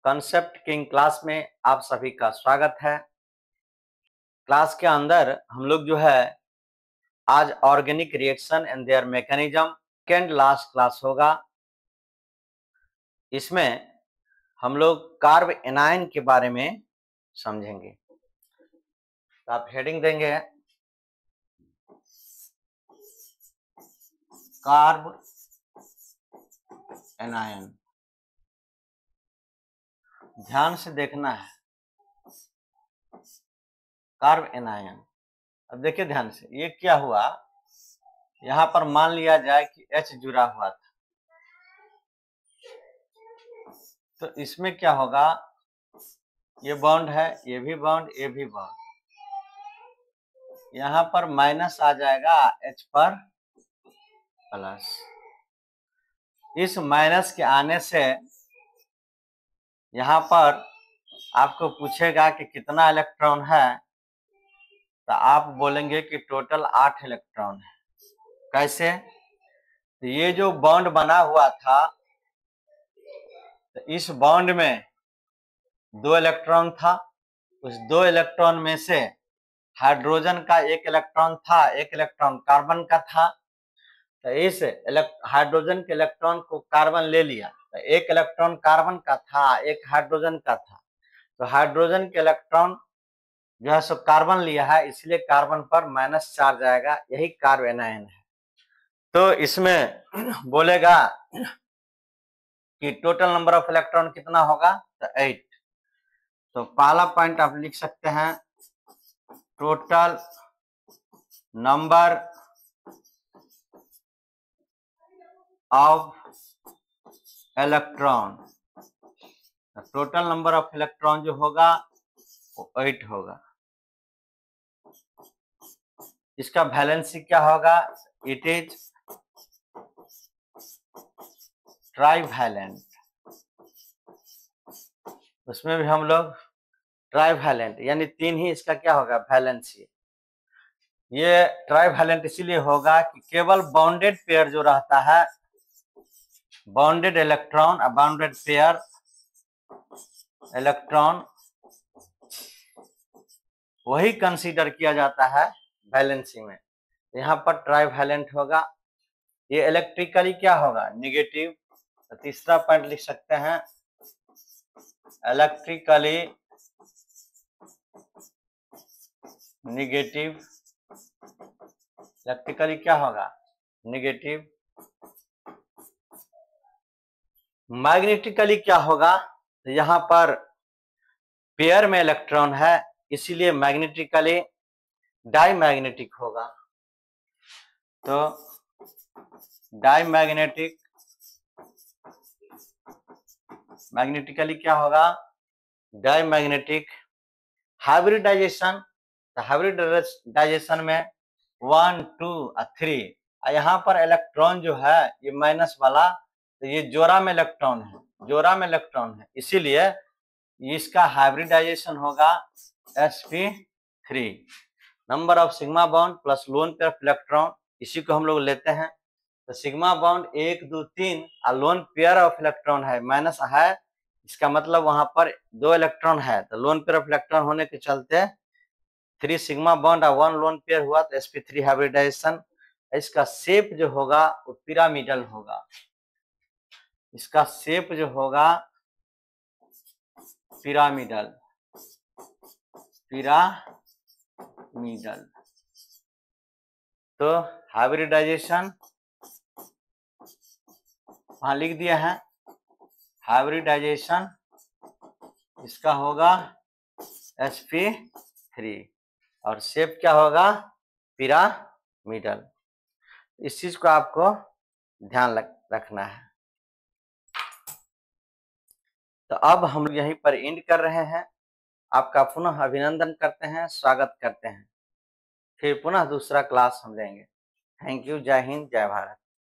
Concept king class में आप सभी का स्वागत है। क्लास के अंदर हम लोग जो है आज organic reaction and there mechanism second last class होगा। इसमें हम लोग कार्ब एनायन के बारे में समझेंगे। तो आप हेडिंग देंगे कार्ब एनायन। ध्यान से देखना है कार्ब एनायन। अब देखिए ध्यान से, ये क्या हुआ, यहां पर मान लिया जाए कि H जुड़ा हुआ था, तो इसमें क्या होगा, ये बॉन्ड है, ये भी बॉन्ड, ये भी बॉन्ड, यहां पर माइनस आ जाएगा, H पर प्लस। इस माइनस के आने से यहां पर आपको पूछेगा कि कितना इलेक्ट्रॉन है, तो आप बोलेंगे कि टोटल 8 इलेक्ट्रॉन है। कैसे? तो ये जो बॉन्ड बना हुआ था, तो इस बॉन्ड में 2 इलेक्ट्रॉन था, उस 2 इलेक्ट्रॉन में से हाइड्रोजन का 1 इलेक्ट्रॉन था, 1 इलेक्ट्रॉन कार्बन का था। तो इस हाइड्रोजन के इलेक्ट्रॉन को कार्बन ले लिया, तो 1 इलेक्ट्रॉन कार्बन का था, 1 हाइड्रोजन का था। तो हाइड्रोजन के इलेक्ट्रॉन जो है सो कार्बन लिया है, इसलिए कार्बन पर माइनस चार्ज आएगा, यही कार्ब एनायन है। तो इसमें बोलेगा कि टोटल नंबर ऑफ इलेक्ट्रॉन कितना होगा, तो 8। तो पहला पॉइंट आप लिख सकते हैं, total number of electron. Total number of electron जो होगा वो 8 होगा। इसका वैलेंसी क्या होगा, इट इज ट्राइवैलेंट। उसमें भी हम लोग ट्राइवैलेंट यानी 3 ही इसका क्या होगा, वैलेंसी। ये ट्राइवैलेंट इसीलिए होगा कि केवल बॉन्डेड पेयर जो रहता है, बॉन्डेड इलेक्ट्रॉन और बॉन्डेड पेयर इलेक्ट्रॉन, वही कंसीडर किया जाता है वैलेंसी में। यहाँ पर ट्राइवैलेंट होगा। ये इलेक्ट्रिकली क्या होगा, नेगेटिव। तो तीसरा पॉइंट लिख सकते हैं, इलेक्ट्रिकली नेगेटिव। इलेक्ट्रिकली क्या होगा, नेगेटिव। मैग्नेटिकली क्या होगा, तो यहाँ पर पेयर में इलेक्ट्रॉन है, इसीलिए मैग्नेटिकली डाईमैग्नेटिक होगा। तो डाईमैग्नेटिक, मैग्नेटिकली क्या होगा, डाईमैग्नेटिक। हाइब्रिडाइजेशन, तो हाइब्रिडाइजेशन में 1 2 और 3, यहाँ पर इलेक्ट्रॉन जो है ये माइनस वाला, तो ये जोड़ा में इलेक्ट्रॉन है, जोड़ा में इलेक्ट्रॉन है, इसीलिए इसका हाइब्रिडाइजेशन होगा sp3। Number of sigma bond plus lone pair of electron, इसी को हम लोग लेते हैं। तो सिग्मा बॉन्ड 1 2 3 और लोन पेयर ऑफ इलेक्ट्रॉन है, माइनस है, इसका मतलब वहां पर 2 इलेक्ट्रॉन है, तो लोन पेयर ऑफ इलेक्ट्रॉन होने के चलते 3 सिग्मा बॉन्ड और 1 लोन पेयर हुआ, तो sp3 हाइब्रिडाइजेशन। इसका शेप जो होगा वो पिरामिडल होगा। इसका शेप जो होगा पिरामिडल, पिरामिडल। तो हाइब्रिडाइजेशन वहां लिख दिया है, हाइब्रिडाइजेशन इसका होगा sp3 और शेप क्या होगा, पिरामिडल। इस चीज को आपको ध्यान रखना है। तो अब हम यहीं पर एंड कर रहे हैं। आपका पुनः अभिनंदन करते हैं, स्वागत करते हैं। फिर पुनः दूसरा क्लास हम लेंगे। Thank you. जय हिंद, जय भारत।